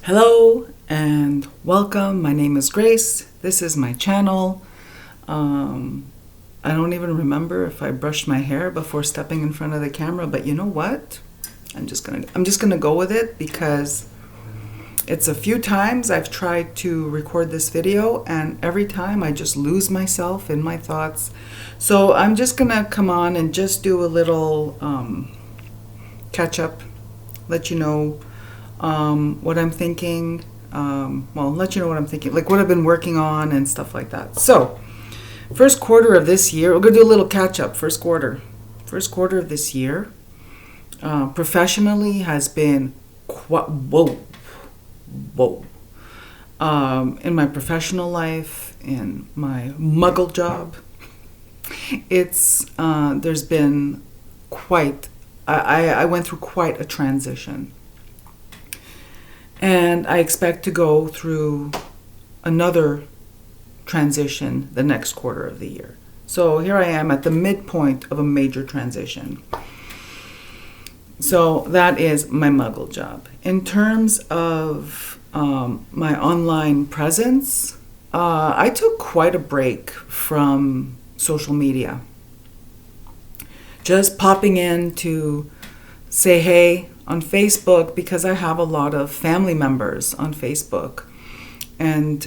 Hello and welcome. My name is Grace. This is my channel. I don't even remember if I brushed my hair before stepping in front of the camera, but you know what? I'm just gonna go with it because it's a few times I've tried to record this video and every time I just lose myself in my thoughts. So I'm just gonna come on and just do a little catch up, let you know what I'm thinking, let you know what I'm thinking, like what I've been working on and stuff like that. So, first quarter of this year, we're going to do a little catch up. First quarter of this year, professionally has been whoa. In my professional life, in my muggle job, there's been I went through quite a transition. And I expect to go through another transition the next quarter of the year. So here I am at the midpoint of a major transition. So that is my muggle job. In terms of my online presence, I took quite a break from social media. Just popping in to say hey on Facebook, because I have a lot of family members on Facebook and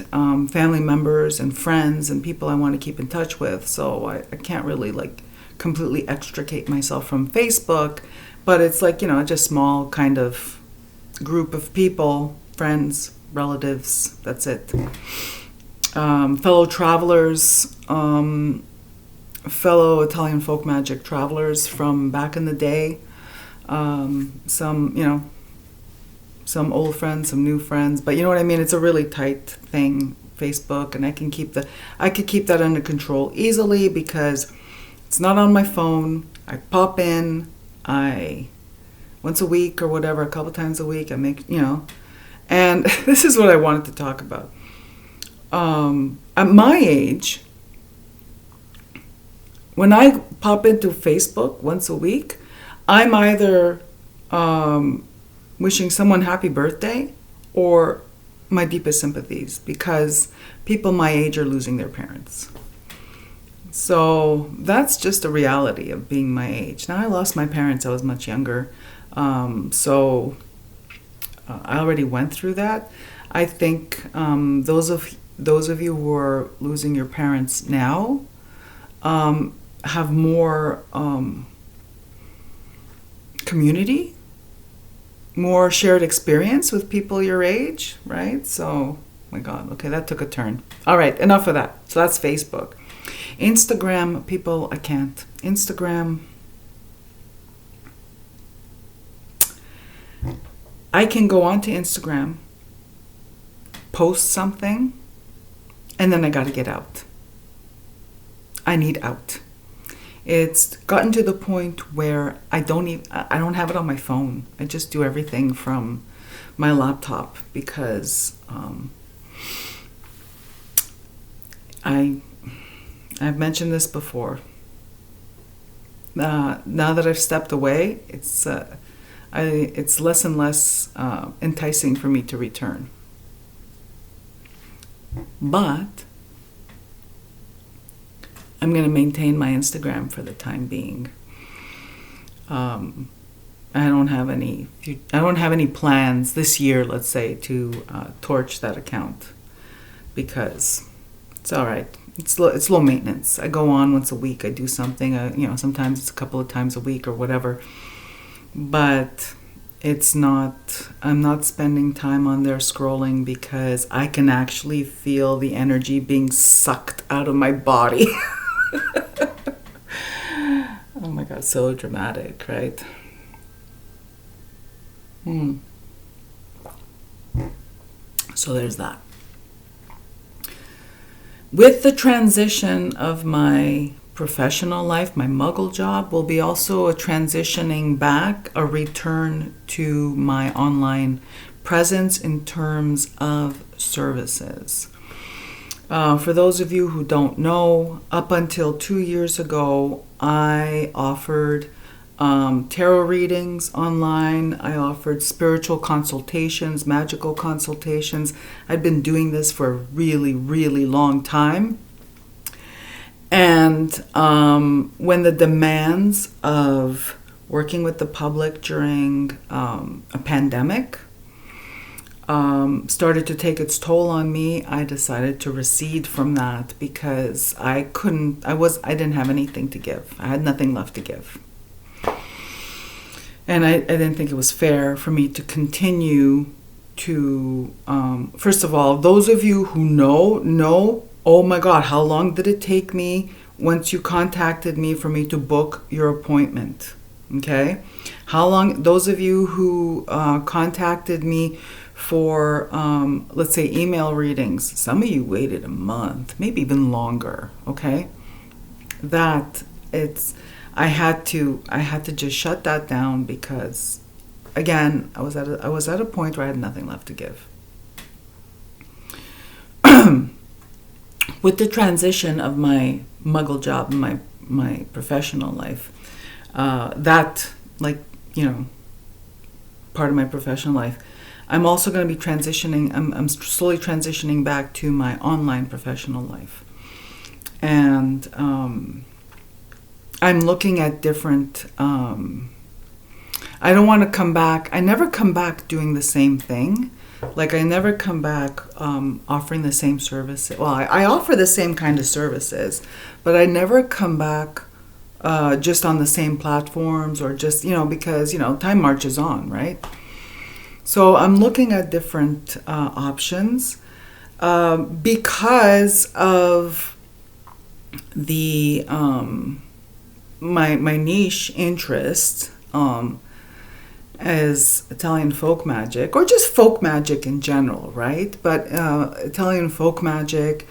family members and friends and people I want to keep in touch with. So I can't really completely extricate myself from Facebook, but it's just small kind of group of people, friends, relatives, that's it. Fellow travelers, fellow Italian folk magic travelers from back in the day. Some old friends, some new friends, but you know what I mean? It's a really tight thing, Facebook, and I could keep that under control easily because it's not on my phone. I pop in, once a week or whatever, a couple times a week, I make, and this is what I wanted to talk about. At my age, when I pop into Facebook once a week, I'm either wishing someone happy birthday or my deepest sympathies because people my age are losing their parents. So that's just a reality of being my age. Now, I lost my parents, I was much younger. So I already went through that. I think those of you who are losing your parents now have more community, more shared experience with people your age, right? So, oh my God, okay, that took a turn. All right, enough of that. So that's Facebook. Instagram, people, I can't. Instagram, I can go onto Instagram, post something, and then I gotta get out. I need out. It's gotten to the point where I don't have it on my phone. I just do everything from my laptop because I've mentioned this before. Now that I've stepped away, it's less and less enticing for me to return. But I'm going to maintain my Instagram for the time being. I don't have any plans this year, let's say, to torch that account because it's all right. It's low maintenance. I go on once a week. I do something. Sometimes it's a couple of times a week or whatever. But I'm not spending time on there scrolling because I can actually feel the energy being sucked out of my body. Oh my God, so dramatic, right? So there's that. With the transition of my professional life, my muggle job will be also a transitioning back, a return to my online presence in terms of services. For those of you who don't know, up until 2 years ago, I offered tarot readings online. I offered spiritual consultations, magical consultations. I'd been doing this for a really, really long time. And when the demands of working with the public during a pandemic started to take its toll on me, I decided to recede from that because I didn't have anything to give. I had nothing left to give. And I didn't think it was fair for me to continue to, first of all, those of you who know, oh my God, how long did it take me once you contacted me for me to book your appointment? Okay? How long, those of you who contacted me for, let's say, email readings, some of you waited a month, maybe even longer, okay? I had to just shut that down because, again, I was at a point where I had nothing left to give. With the transition of my muggle job and my professional life, part of my professional life, I'm also going to be transitioning. I'm slowly transitioning back to my online professional life, and I'm looking at different. I don't want to come back. I never come back doing the same thing. Like I never come back offering the same services. Well, I offer the same kind of services, but I never come back just on the same platforms or just, because, time marches on, right? So I'm looking at different options because of the my niche interest as Italian folk magic, or just folk magic in general, right? But Italian folk magic,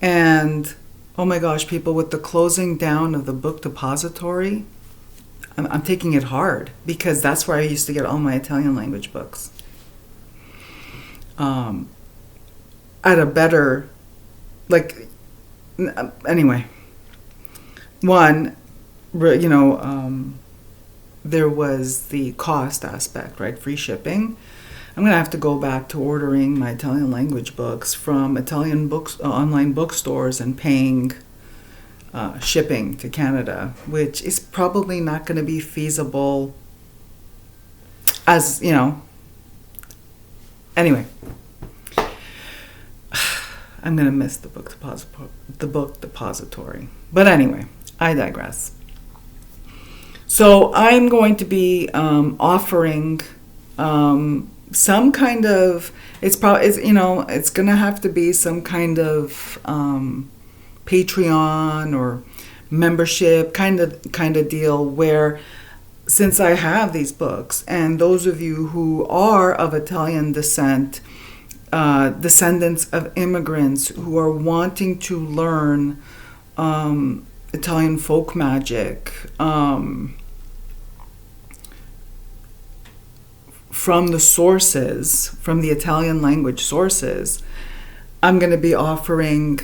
and oh my gosh, people, with the closing down of the book depository, I'm taking it hard because that's where I used to get all my Italian language books. At a better, anyway, one, there was the cost aspect, right? Free shipping. I'm going to have to go back to ordering my Italian language books from Italian books, online bookstores, and paying shipping to Canada, which is probably not going to be feasible as, Anyway, I'm going to miss the book depository. But anyway, I digress. So I'm going to be offering some kind of, it's going to have to be some kind of Patreon or membership kind of deal where, since I have these books, and those of you who are of Italian descent, descendants of immigrants who are wanting to learn Italian folk magic from the sources, from the Italian language sources, I'm going to be offering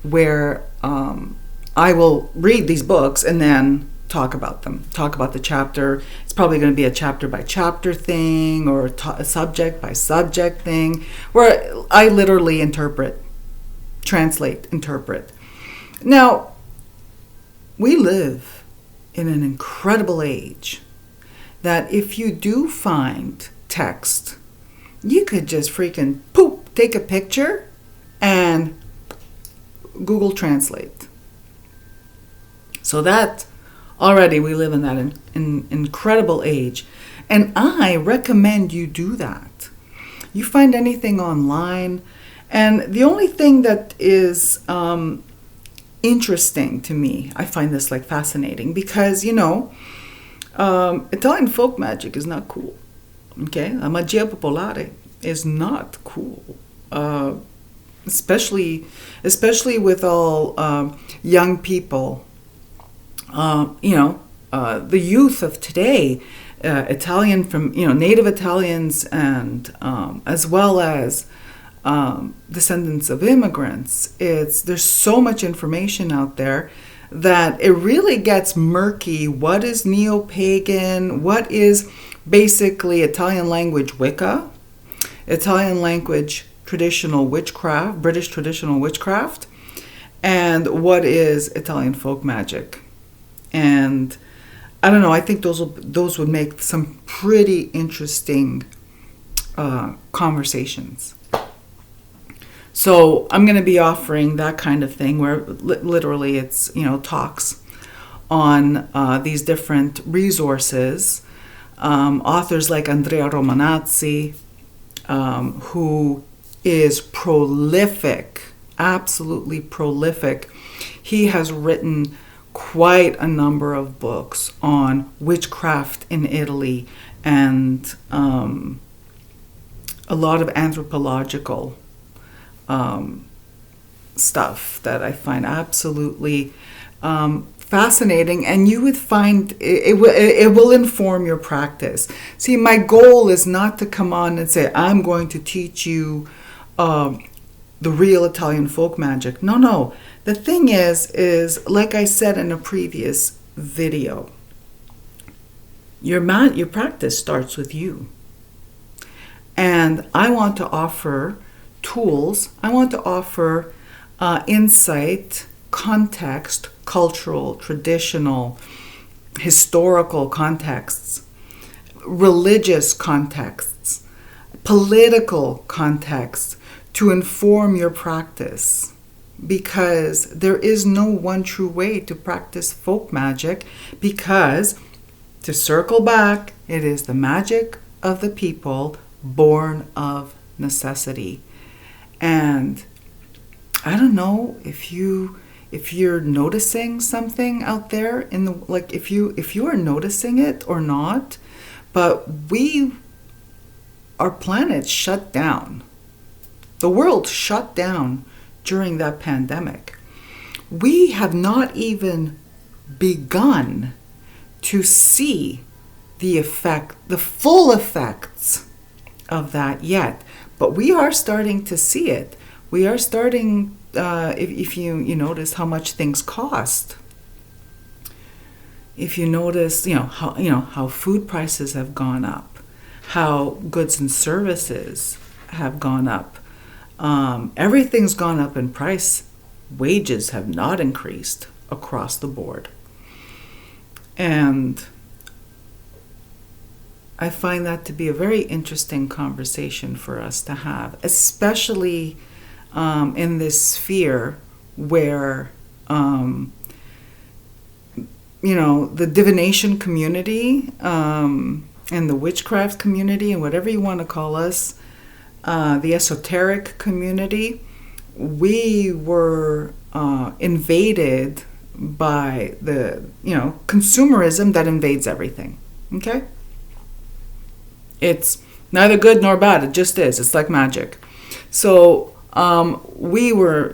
where I will read these books and then talk about them, talk about the chapter. It's probably going to be a chapter by chapter thing or a subject by subject thing where I literally interpret. Now, we live in an incredible age that if you do find text, you could just freaking take a picture and Google Translate. So that already we live in that incredible age. And I recommend you do that. You find anything online, and the only thing that is interesting to me, I find this fascinating because, Italian folk magic is not cool. Okay? La magia popolare is not cool. Especially with all young people. The youth of today, Italian from, native Italians and as well as descendants of immigrants. There's so much information out there that it really gets murky. What is neo-pagan? What is basically Italian language Wicca? Italian language traditional witchcraft, British traditional witchcraft, and what is Italian folk magic. And I don't know, I think those would make some pretty interesting conversations. So I'm going to be offering that kind of thing where literally it's, talks on these different resources. Authors like Andrea Romanazzi, who is prolific, absolutely prolific. He has written quite a number of books on witchcraft in Italy and a lot of anthropological stuff that I find absolutely fascinating, and you would find it will inform your practice. See, my goal is not to come on and say, I'm going to teach you the real Italian folk magic. No. The thing is like I said in a previous video, your practice starts with you. And I want to offer tools. I want to offer insight, context, cultural, traditional, historical contexts, religious contexts, political contexts to inform your practice. Because there is no one true way to practice folk magic, because, to circle back, it is the magic of the people born of necessity. And I don't know if you're noticing something out there in the, like, if you are noticing it or not, but our planet shut down. The world shut down during that pandemic. We have not even begun to see the full effects of that yet. But we are starting to see it. We are starting, if you notice how much things cost. If you notice, how food prices have gone up, how goods and services have gone up. Everything's gone up in price. Wages have not increased across the board. And I find that to be a very interesting conversation for us to have, especially in this sphere where, the divination community and the witchcraft community and whatever you want to call us, the esoteric community, we were invaded by the, consumerism that invades everything. Okay? It's neither good nor bad. It just is. It's like magic. So we were,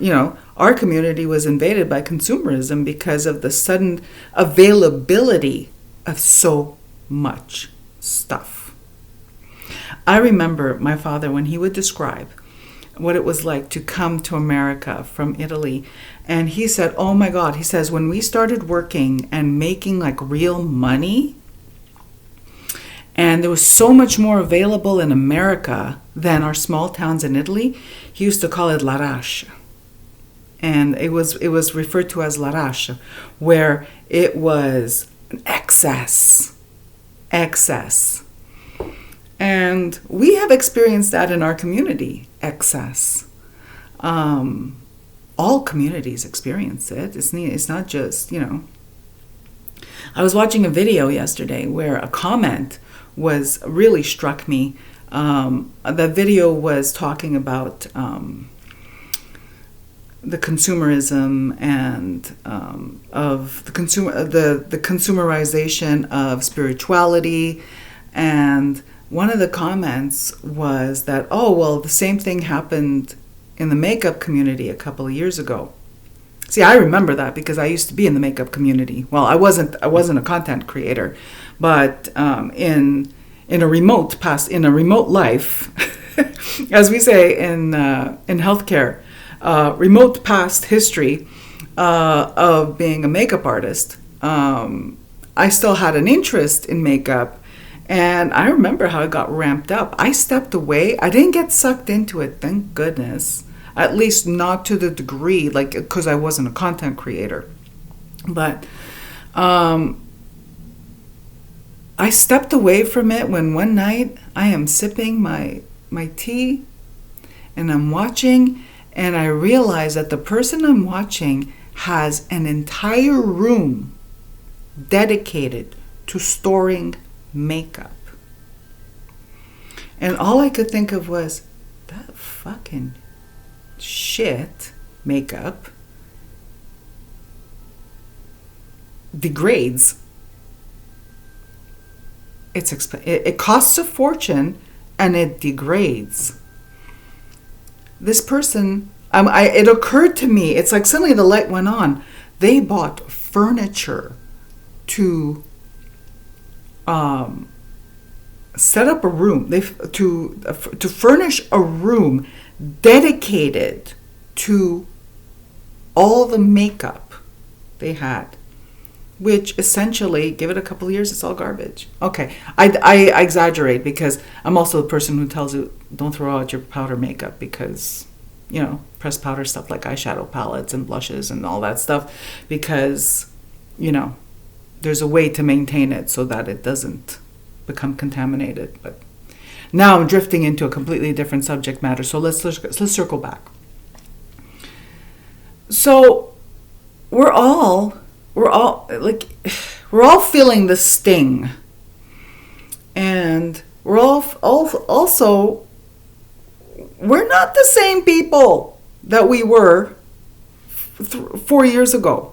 our community was invaded by consumerism because of the sudden availability of so much stuff. I remember my father when he would describe what it was like to come to America from Italy. And he said, oh my God, he says, when we started working and making like real money, and there was so much more available in America than our small towns in Italy, he used to call it la rache. And it was referred to as la rache, where it was an excess. And we have experienced that in our community, excess. All communities experience it. It's not just, I was watching a video yesterday where a comment really struck me. The video was talking about the consumerism and of the consumerization of spirituality, and one of the comments was that, the same thing happened in the makeup community a couple of years ago. See, I remember that because I used to be in the makeup community. Well, I wasn't a content creator, but in a remote life, as we say in healthcare, remote past history, of being a makeup artist, I still had an interest in makeup. And I remember how it got ramped up. I stepped away. I didn't get sucked into it, thank goodness. At least not to the degree, like, because I wasn't a content creator. But I stepped away from it when one night I am sipping my tea and I'm watching, and I realize that the person I'm watching has an entire room dedicated to storing makeup. And all I could think of was, that fucking shit makeup degrades. It costs a fortune and it degrades. This person, it occurred to me, it's like suddenly the light went on. They bought furniture to set up a room, to furnish a room dedicated to all the makeup they had, which essentially, give it a couple of years, it's all garbage. Okay, I exaggerate because I'm also the person who tells you don't throw out your powder makeup because, pressed powder stuff like eyeshadow palettes and blushes and all that stuff, because, there's a way to maintain it so that it doesn't become contaminated. But now I'm drifting into a completely different subject matter, so let's circle back. So we're all feeling the sting, and we're also we're not the same people that we were 4 years ago.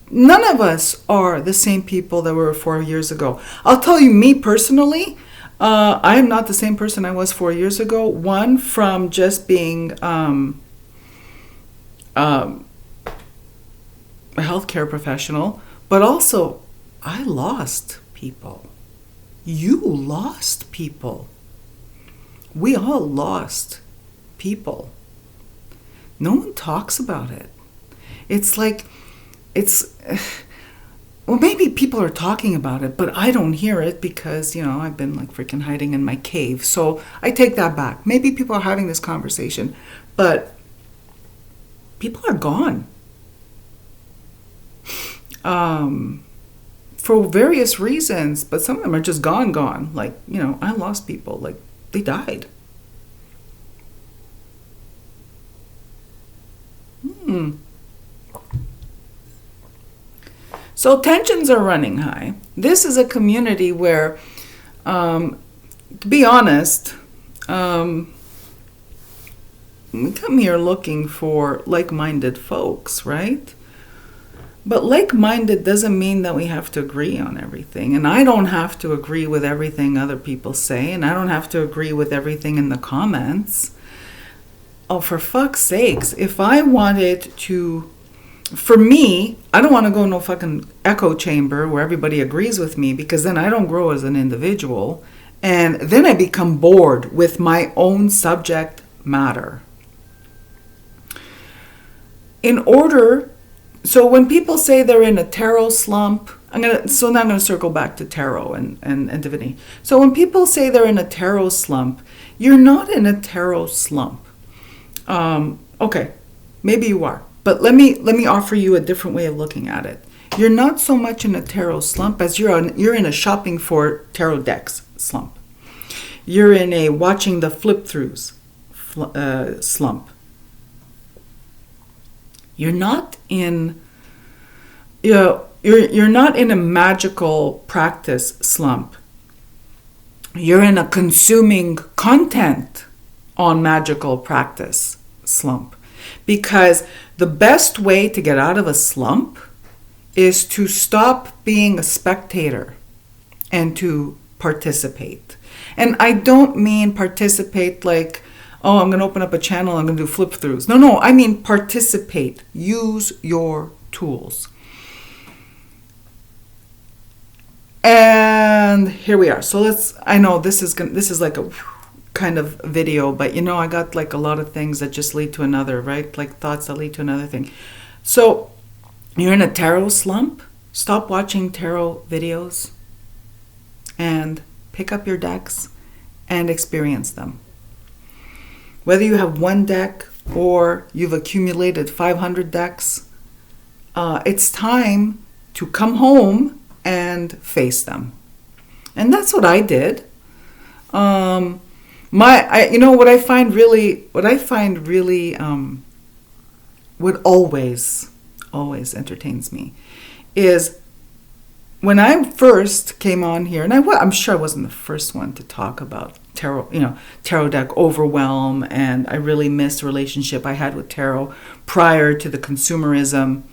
None of us are the same people that were 4 years ago. I'll tell you, me personally, I am not the same person I was 4 years ago. One, from just being a healthcare professional, but also I lost people. You lost people. We all lost people. No one talks about it. Well, maybe people are talking about it, but I don't hear it because, I've been like freaking hiding in my cave. So I take that back. Maybe people are having this conversation, but people are gone. For various reasons, but some of them are just gone. Like, I lost people, like they died. So tensions are running high. This is a community where, to be honest, we come here looking for like-minded folks, right? But like-minded doesn't mean that we have to agree on everything. And I don't have to agree with everything other people say, and I don't have to agree with everything in the comments. Oh, for fuck's sakes, if I wanted to... For me, I don't want to go in no fucking echo chamber where everybody agrees with me, because then I don't grow as an individual, and then I become bored with my own subject matter. So when people say they're in a tarot slump, now I'm gonna circle back to tarot and divinity. So when people say they're in a tarot slump, you're not in a tarot slump. Okay, maybe you are. But let me offer you a different way of looking at it. You're not so much in a tarot slump as you're in a shopping for tarot decks slump. You're in a watching the flip-throughs slump. You're not in you're not in a magical practice slump. You're in a consuming content on magical practice slump. Because the best way to get out of a slump is to stop being a spectator and to participate. And I don't mean participate like, oh, I'm going to open up a channel, I'm going to do flip-throughs. No, I mean participate. Use your tools. And here we are. So I know this is like a kind of video, but I got like a lot of things that just lead to another, right? Like thoughts that lead to another thing. So you're in a tarot slump, stop watching tarot videos and pick up your decks and experience them. Whether you have one deck or you've accumulated 500 decks, it's time to come home and face them. And that's what I did. What I find really, what always entertains me is when I first came on here, and I'm sure I wasn't the first one to talk about tarot deck overwhelm, and I really missed the relationship I had with tarot prior to the consumerism.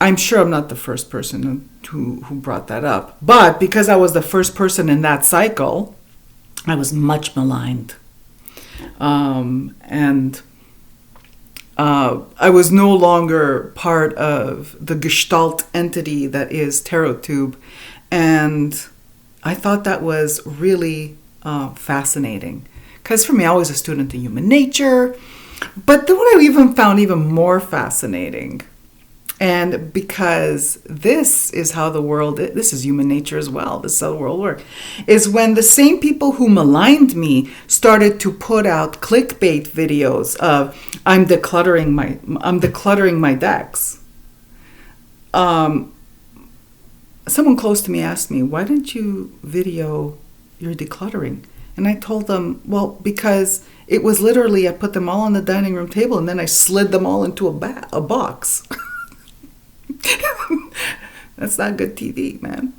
I'm sure I'm not the first person who brought that up, but because I was the first person in that cycle, I was much maligned. And I was no longer part of the gestalt entity that is TarotTube. And I thought that was really fascinating. Because for me, I was a student of human nature. But then what I even found even more fascinating, and because this is how the world, this is human nature as well, this is how the world works, is when the same people who maligned me started to put out clickbait videos of, I'm decluttering my decks. Someone close to me asked me, why didn't you video your decluttering? And I told them, well, because it was literally, I put them all on the dining room table and then I slid them all into a box. That's not good TV, man.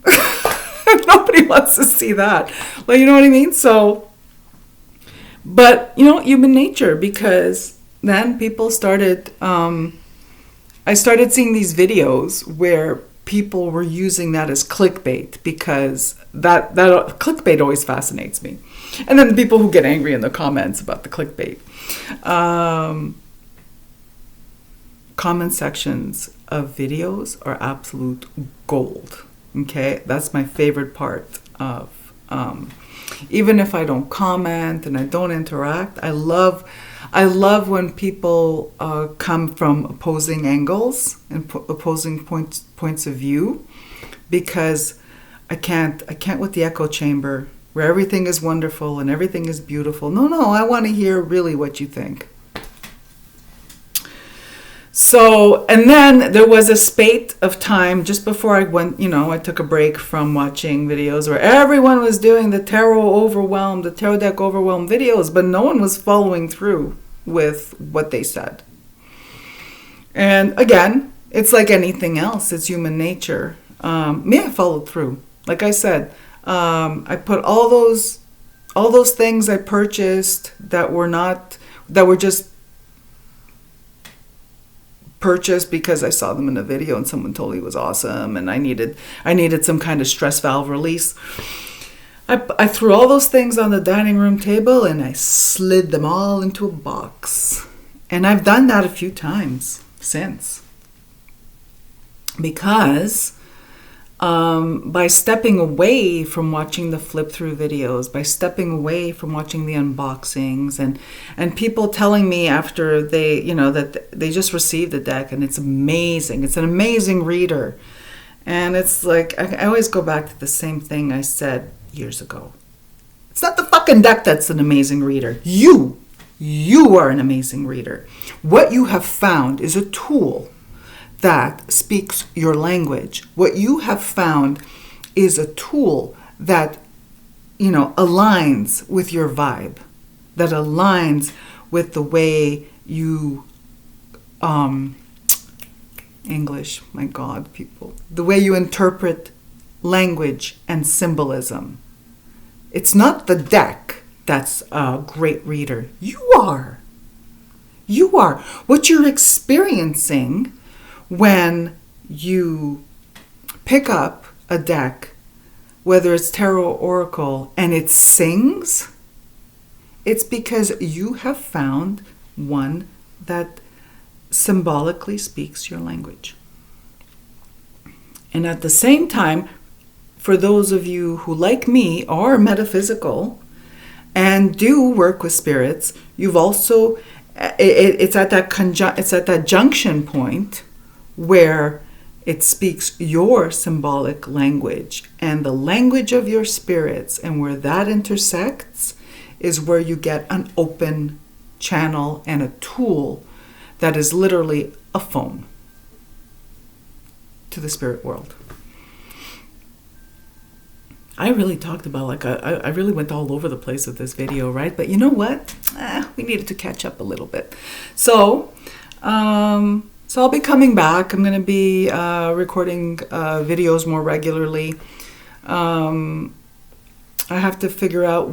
Nobody wants to see that. Like, you know what I mean? So, but, human nature, because then people started, I started seeing these videos where people were using that as clickbait, because that clickbait always fascinates me. And then the people who get angry in the comments about the clickbait. Comment sections of videos are absolute gold. Okay, that's my favorite part of, even if I don't comment and I don't interact, I love when people come from opposing angles and opposing points of view, because I can't with the echo chamber where everything is wonderful and everything is beautiful. No, I want to hear really what you think. So, and then there was a spate of time just before I went, I took a break from watching videos where everyone was doing the tarot deck overwhelm videos, but no one was following through with what they said. And again, it's like anything else. It's human nature. I followed through. Like I said, I put all those things I purchased that were just purchased because I saw them in a video and someone told me it was awesome and I needed some kind of stress valve release. I threw all those things on the dining room table and I slid them all into a box. And I've done that a few times since. Because by stepping away from watching the flip through videos, by stepping away from watching the unboxings, and people telling me after they, that they just received the deck and it's amazing. It's an amazing reader. And it's like, I always go back to the same thing I said years ago. It's not the fucking deck that's an amazing reader. You are an amazing reader. What you have found is a tool that speaks your language. What you have found is a tool that, aligns with your vibe, that aligns with the way you, English, my God, people, the way you interpret language and symbolism. It's not the deck that's a great reader. You are. What you're experiencing when you pick up a deck, whether it's tarot or oracle, and it sings, it's because you have found one that symbolically speaks your language. And at the same time, for those of you who, like me, are metaphysical and do work with spirits, you've also it's at that junction point where it speaks your symbolic language and the language of your spirits, and where that intersects is where you get an open channel and a tool that is literally a phone to the spirit world. I really talked about, like, I really went all over the place with this video, right? But you know what? We needed to catch up a little bit. So I'll be coming back. I'm going to be recording videos more regularly. I have to figure out,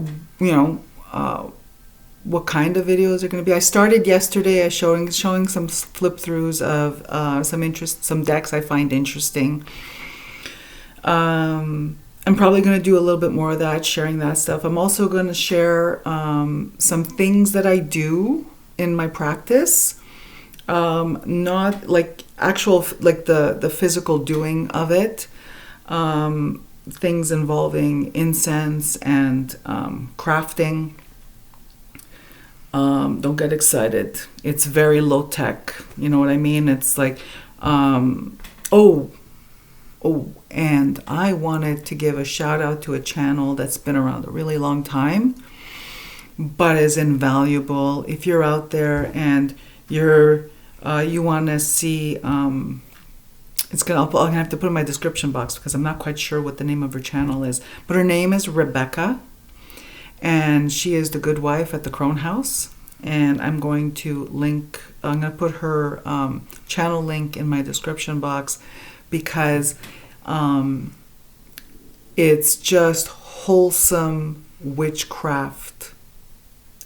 what kind of videos are going to be. I started yesterday showing some flip throughs of some decks I find interesting. I'm probably going to do a little bit more of that, sharing that stuff. I'm also going to share some things that I do in my practice, not like actual, like the physical doing of it. Things involving incense and crafting. Don't get excited. It's very low tech. You know what I mean? It's like, and I wanted to give a shout out to a channel that's been around a really long time, but is invaluable. If you're out there and you want to see, I'm gonna have to put in my description box because I'm not quite sure what the name of her channel is. But her name is Rebecca, and she is the good wife at the Crone House. And I'm going to put her channel link in my description box, because it's just wholesome witchcraft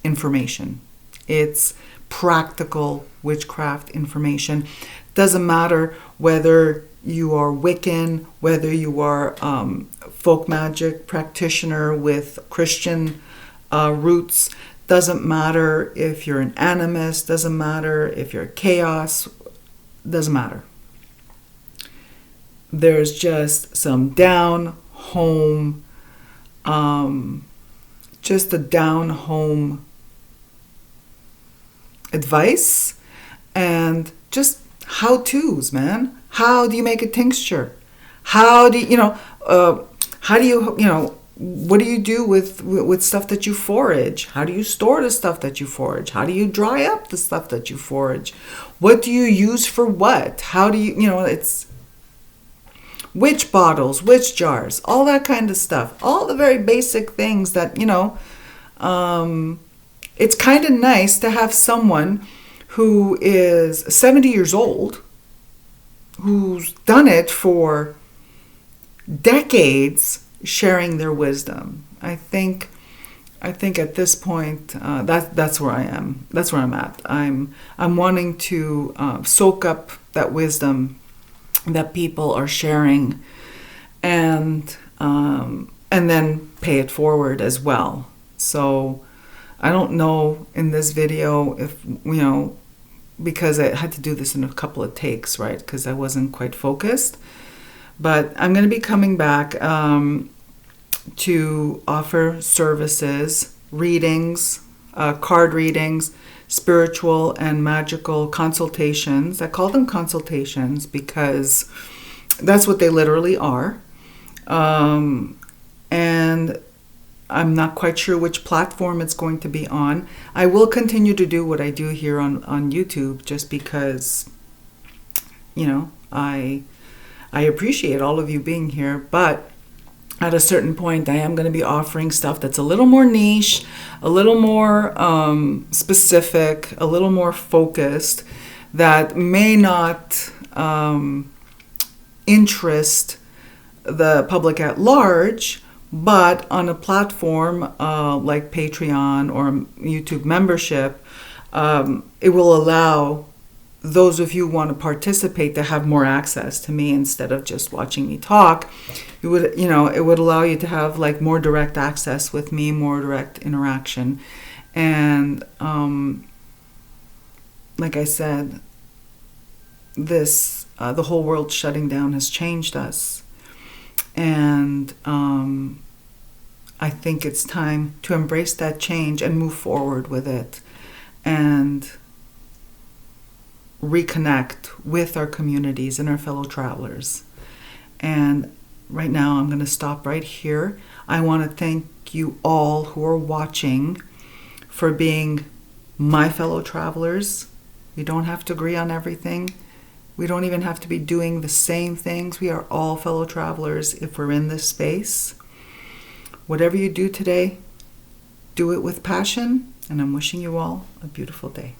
information. It's practical witchcraft information. Doesn't matter whether you are Wiccan, whether you are folk magic practitioner with Christian roots. Doesn't matter if you're an animist. Doesn't matter if you're chaos. Doesn't matter. There's just some down-home, just a down-home advice and just how-tos, man. How do you make a tincture? How do what do you do with stuff that you forage? How do you store the stuff that you forage? How do you dry up the stuff that you forage? What do you use for what? How do it's witch bottles, witch jars, all that kind of stuff. All the very basic things that, it's kind of nice to have someone who is 70 years old, who's done it for decades, sharing their wisdom. I think at this point, that's where I am. That's where I'm at. I'm wanting to soak up that wisdom that people are sharing, and then pay it forward as well. So I don't know in this video if, because I had to do this in a couple of takes, right? Because I wasn't quite focused. But I'm going to be coming back to offer services, readings, card readings, spiritual and magical consultations. I call them consultations because that's what they literally are. And I'm not quite sure which platform it's going to be on. I will continue to do what I do here on YouTube, just because, I appreciate all of you being here, but at a certain point, I am going to be offering stuff that's a little more niche, a little more specific, a little more focused, that may not interest the public at large, but on a platform like Patreon or YouTube membership, it will allow those of you who want to participate to have more access to me instead of just watching me talk. It would allow you to have like more direct access with me, more direct interaction. And like I said, the whole world shutting down has changed us. And I think it's time to embrace that change and move forward with it and reconnect with our communities and our fellow travelers. And right now I'm going to stop right here. I want to thank you all who are watching for being my fellow travelers. We don't have to agree on everything. We don't even have to be doing the same things. We are all fellow travelers if we're in this space. Whatever you do today, do it with passion, and I'm wishing you all a beautiful day.